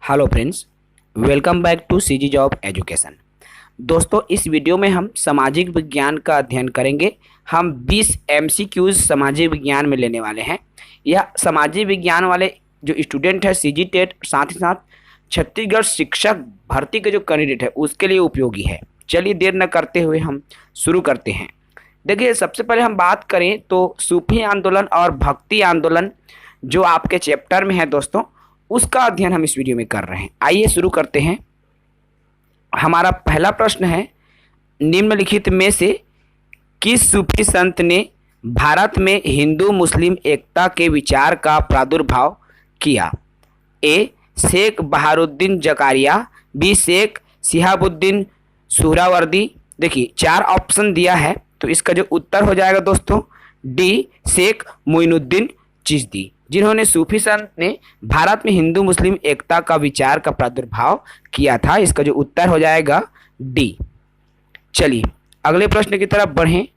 Hello friends, welcome back to CG job education. दोस्तों, इस video में हम सामाजिक विज्ञान का अध्ययन करेंगे। हम 20 एमसीक्यूज सामाजिक विज्ञान में लेने वाले हैं। यह सामाजिक विज्ञान वाले जो स्टूडेंट है सीजी टेट, साथ ही साथ छत्तीसगढ़ शिक्षक भर्ती के जो कैंडिडेट है उसके लिए उपयोगी है। चलिए देर न करते हुए हम शुरू करते हैं। देखिए, सबसे पहले हम बात करें तो सूफी आंदोलन और भक्ति आंदोलन जो आपके चैप्टर में है दोस्तों, उसका अध्ययन हम इस वीडियो में कर रहे हैं। आइए शुरू करते हैं। हमारा पहला प्रश्न है, निम्नलिखित में से किस सूफी संत ने भारत में हिंदू मुस्लिम एकता के विचार का प्रादुर्भाव किया? ए शेख बहारुद्दीन जकारिया, बी शेख शिहाबुद्दीन सुहरावर्दी। देखिए, 4 ऑप्शन दिया है तो इसका जो उत्तर हो जाएगा दोस्तों डी शेख मोइनुद्दीन चिश्ती, जिन्होंने सूफी संत ने भारत में हिंदू मुस्लिम एकता का विचार का प्रादुर्भाव किया था। इसका जो उत्तर हो जाएगा डी। चलिए अगले प्रश्न की तरफ बढ़ें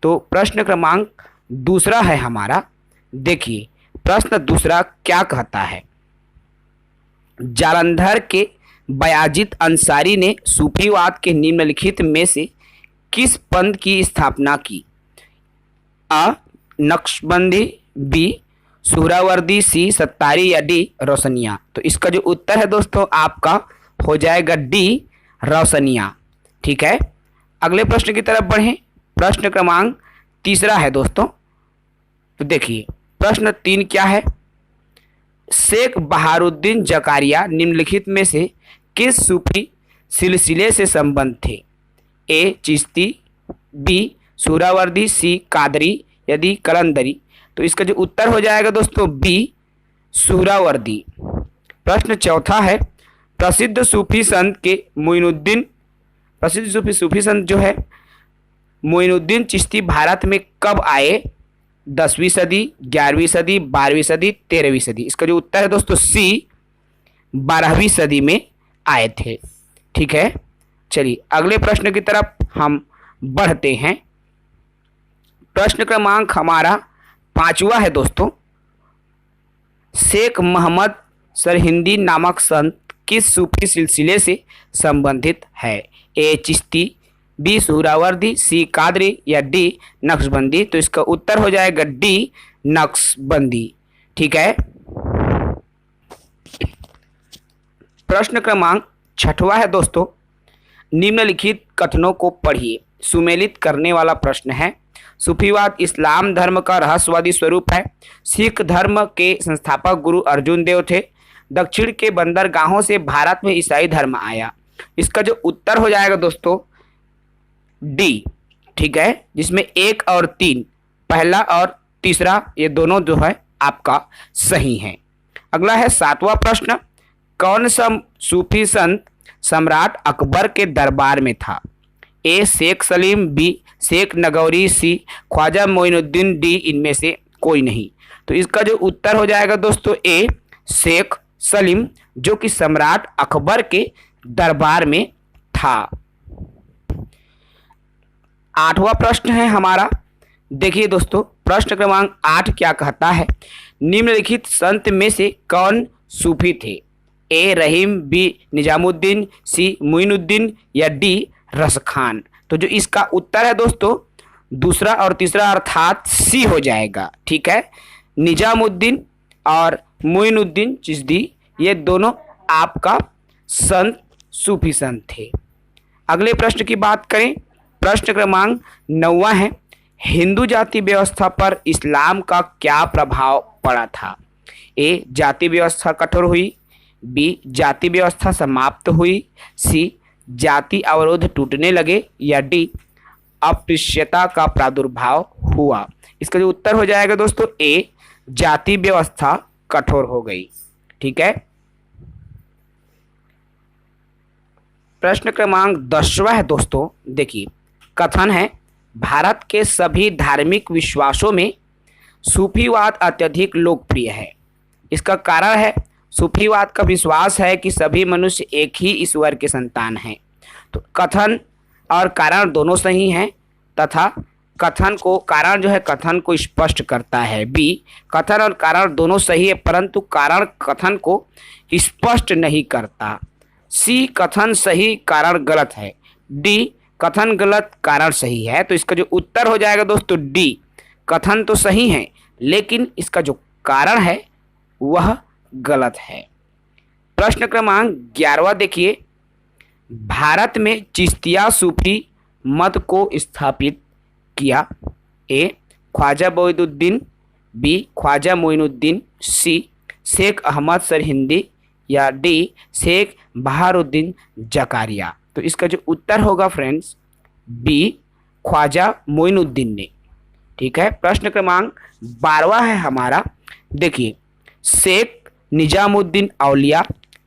तो प्रश्न क्रमांक दूसरा है हमारा। देखिए, प्रश्न दूसरा क्या कहता है? जालंधर के बयाजिद अंसारी ने सूफीवाद के निम्नलिखित में से किस पंथ की स्थापना की? अ नक्शबंदी, बी सुहरावर्दी, सी सत्तारी या डी रोशनिया। तो इसका जो उत्तर है दोस्तों आपका हो जाएगा डी रोशनिया। ठीक है, अगले प्रश्न की तरफ बढ़ें। प्रश्न क्रमांक तीसरा है दोस्तों। तो देखिए, प्रश्न 3 क्या है? शेख बहारुद्दीन जकारिया निम्नलिखित में से किस सूफी सिलसिले से संबंध थे? ए चिश्ती, बी सुहरावर्दी, सी कादरी या डी कलंदरी। तो इसका जो उत्तर हो जाएगा दोस्तों बी सुहरावर्दी। प्रश्न चौथा है, प्रसिद्ध सूफी संत जो है मोइनुद्दीन चिश्ती भारत में कब आए? 10वीं सदी, 11वीं सदी, 12वीं सदी, 13वीं सदी। इसका जो उत्तर है दोस्तों सी 12वीं सदी में आए थे। ठीक है, चलिए अगले प्रश्न की तरफ हम बढ़ते हैं। प्रश्न क्रमांक हमारा 5वां है दोस्तों। शेख मोहम्मद सरहिंदी नामक संत किस सूफी सिलसिले से संबंधित है? ए चिश्ती, बी सुहरावर्दी, सी कादरी या डी नक्शबंदी। तो इसका उत्तर हो जाएगा डी नक्शबंदी। ठीक है, प्रश्न क्रमांक 6वां है दोस्तों। निम्नलिखित कथनों को पढ़िए। सुमेलित करने वाला प्रश्न है। सूफीवाद इस्लाम धर्म का रहस्यवादी स्वरूप है। सिख धर्म के संस्थापक गुरु अर्जुन देव थे। दक्षिण के बंदरगाहों से भारत में ईसाई धर्म आया। इसका जो उत्तर हो जाएगा दोस्तों डी। ठीक है, जिसमें 1 और 3, पहला और तीसरा, ये दोनों जो है आपका सही है। अगला है 7वां प्रश्न। कौन सा सूफी संत सम्राट अकबर के दरबार में था? ए शेख सलीम, बी शेख नगौरी, सी ख्वाजा मोइनुद्दीन, डी इनमें से कोई नहीं। तो इसका जो उत्तर हो जाएगा दोस्तों ए शेख सलीम, जो कि सम्राट अकबर के दरबार में था। 8वां प्रश्न है हमारा। देखिए दोस्तों, प्रश्न क्रमांक 8 क्या कहता है? निम्नलिखित संत में से कौन सूफी थे? ए रहीम, बी निजामुद्दीन, सी मोइनुद्दीन या डी रसखान। तो जो इसका उत्तर है दोस्तों दूसरा और तीसरा अर्थात सी हो जाएगा। ठीक है, निजामुद्दीन और मोइनुद्दीन चिश्ती ये दोनों आपका संत सूफी संत थे। अगले प्रश्न की बात करें। प्रश्न क्रमांक 9वां है। हिंदू जाति व्यवस्था पर इस्लाम का क्या प्रभाव पड़ा था? ए जाति व्यवस्था कठोर हुई, बी जाति व्यवस्था समाप्त हुई, सी जाति अवरोध टूटने लगे या डी अस्पृश्यता का प्रादुर्भाव हुआ। इसका जो उत्तर हो जाएगा दोस्तों ए जाति व्यवस्था कठोर हो गई। ठीक है, प्रश्न क्रमांक 10वां है दोस्तों। देखिए, कथन है भारत के सभी धार्मिक विश्वासों में सूफीवाद अत्यधिक लोकप्रिय है। इसका कारण है सूफीवाद का विश्वास है कि सभी मनुष्य एक ही ईश्वर के संतान हैं। तो कथन और कारण दोनों सही हैं तथा कथन को, कारण जो है कथन को स्पष्ट करता है। बी, कथन और कारण दोनों सही है परंतु कारण कथन को स्पष्ट नहीं करता। सी, कथन सही कारण गलत है। डी, कथन गलत कारण सही है। तो इसका जो उत्तर हो जाएगा दोस्तों डी, कथन तो सही है लेकिन इसका जो कारण है वह गलत है। प्रश्न क्रमांक 11वां देखिए, भारत में चिश्तिया सूफी मत को स्थापित किया। ए, ख्वाजा मोइनुद्दीन। बी, ख्वाजा मोइनुद्दीन। सी, शेख अहमद सरहिंदी। या डी, शेख बहारुद्दीन जकारिया। तो इसका जो उत्तर होगा फ्रेंड्स बी, ख्वाजा मोइनुद्दीन ने। ठीक है। प्रश्न क्रमांक 12वां है हमारा। देखिए, शेख निजामुद्दीन औलिया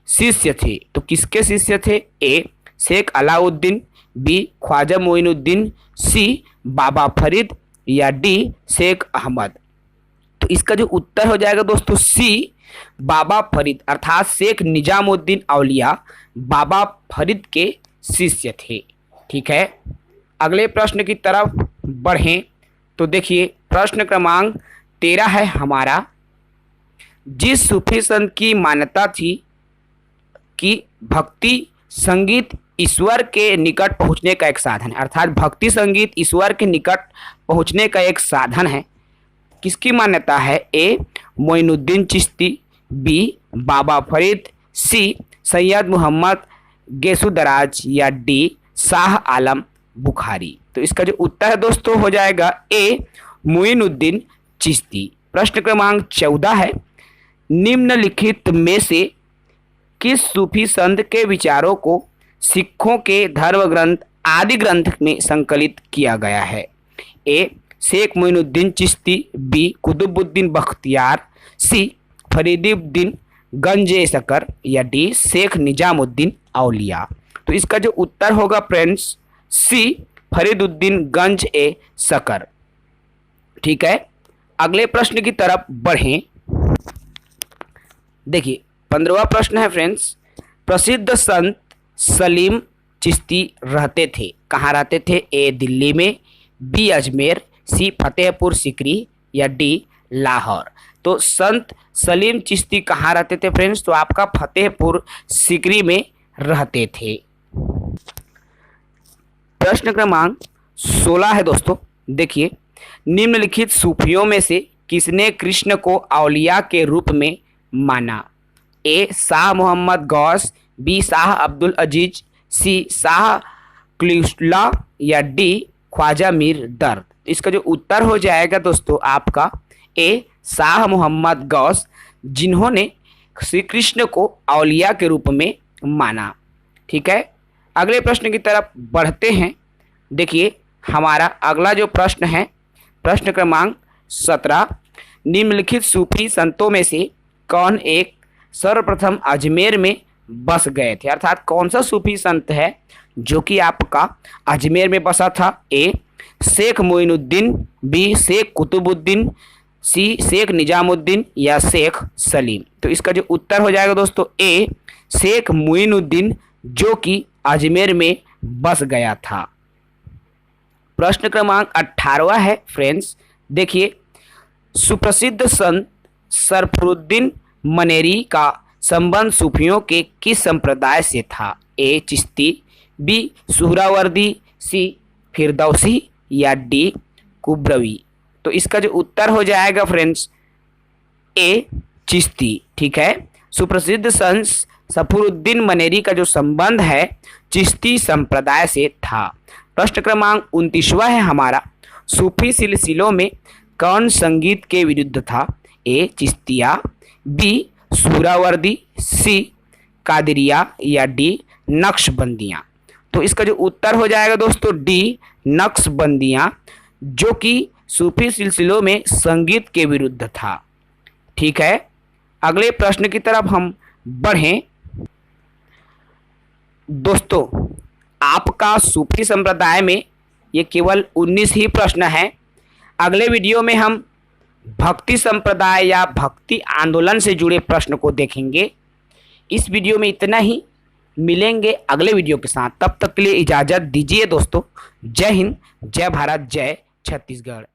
शिष्य थे, तो किसके शिष्य थे? ए, शेख अलाउद्दीन। बी, ख्वाजा मोइनुद्दीन। सी, बाबा फरीद। या डी, शेख अहमद। तो इसका जो उत्तर हो जाएगा दोस्तों सी, बाबा फरीद, अर्थात शेख निजामुद्दीन औलिया बाबा फरीद के शिष्य थे। ठीक है। अगले प्रश्न की तरफ बढ़ें तो देखिए, प्रश्न क्रमांक 13 है हमारा। जिस सूफी संत की मान्यता थी कि भक्ति संगीत ईश्वर के निकट पहुंचने का एक साधन है, अर्थात भक्ति संगीत ईश्वर के निकट पहुंचने का एक साधन है, किसकी मान्यता है? ए, मोइनुद्दीन चिश्ती। बी, बाबा फरीद। सी, सैयद मोहम्मद गेसुदराज। या डी, शाह आलम बुखारी। तो इसका जो उत्तर है दोस्तों हो जाएगा ए, मोइनुद्दीन चिश्ती। प्रश्न क्रमांक 14 है, निम्नलिखित में से किस सूफी संत के विचारों को सिखों के धर्म ग्रंथ आदि ग्रंथ में संकलित किया गया है? ए, शेख मोइनुद्दीन चिश्ती। बी, कुतुबुद्दीन बख्तियार। सी, फरीदुद्दीन गंजे शकर। या डी, शेख निजामुद्दीन औलिया। तो इसका जो उत्तर होगा फ्रेंड्स सी, फरीदुद्दीन गंज ए शकर। ठीक है। अगले प्रश्न की तरफ बढ़ें। देखिए, 15वां प्रश्न है फ्रेंड्स, प्रसिद्ध संत सलीम चिश्ती रहते थे, कहाँ रहते थे? ए, दिल्ली में। बी, अजमेर। सी, फतेहपुर सीकरी। या डी, लाहौर। तो संत सलीम चिश्ती कहाँ रहते थे फ्रेंड्स? तो आपका फतेहपुर सीकरी में रहते थे। प्रश्न क्रमांक 16 है दोस्तों। देखिए, निम्नलिखित सूफियों में से किसने कृष्ण को औलिया के रूप में माना? ए, शाह मोहम्मद गौस। बी, शाह अब्दुल अजीज। सी, शाह कलीमुल्लाह। या डी, ख्वाजा मीर दर्द। इसका जो उत्तर हो जाएगा दोस्तों आपका ए, शाह मोहम्मद गौस, जिन्होंने श्री कृष्ण को औलिया के रूप में माना। ठीक है। अगले प्रश्न की तरफ बढ़ते हैं। देखिए, हमारा अगला जो प्रश्न है, प्रश्न क्रमांक 17, निम्नलिखित सूफी संतों में से कौन एक सर्वप्रथम अजमेर में बस गए थे? अर्थात कौन सा सूफी संत है जो कि आपका अजमेर में बसा था? ए, शेख मोइनुद्दीन। बी, शेख कुतुबुद्दीन। सी, शेख निजामुद्दीन। या शेख सलीम। तो इसका जो उत्तर हो जाएगा दोस्तों ए, शेख मोइनुद्दीन, जो कि अजमेर में बस गया था। प्रश्न क्रमांक 18वां है फ्रेंड्स। देखिए, सुप्रसिद्ध संत सरफरुद्दीन मनेरी का संबंध सूफियों के किस संप्रदाय से था? ए, चिश्ती। बी, सुहरावर्दी। सी, फिरदौसी। या डी, कुब्रवी। तो इसका जो उत्तर हो जाएगा फ्रेंड्स ए, चिश्ती। ठीक है। सुप्रसिद्ध संत सफरुद्दीन मनेरी का जो संबंध है चिश्ती संप्रदाय से था। प्रश्न क्रमांक 29वां है हमारा, सूफी सिलसिलों में कौन संगीत के विरुद्ध था? ए, चिश्तिया। बी, सुहरावर्दी। सी, कादिरिया। या डी, नक्शबंदियाँ। तो इसका जो उत्तर हो जाएगा दोस्तों डी, नक्शबंदियाँ, जो कि सूफी सिलसिलों में संगीत के विरुद्ध था। ठीक है। अगले प्रश्न की तरफ हम बढ़ें। दोस्तों, आपका सूफी संप्रदाय में ये केवल 19 ही प्रश्न हैं। अगले वीडियो में हम भक्ति संप्रदाय या भक्ति आंदोलन से जुड़े प्रश्न को देखेंगे। इस वीडियो में इतना ही, मिलेंगे अगले वीडियो के साथ। तब तक के लिए इजाज़त दीजिए दोस्तों। जय हिंद, जय भारत, जय छत्तीसगढ़।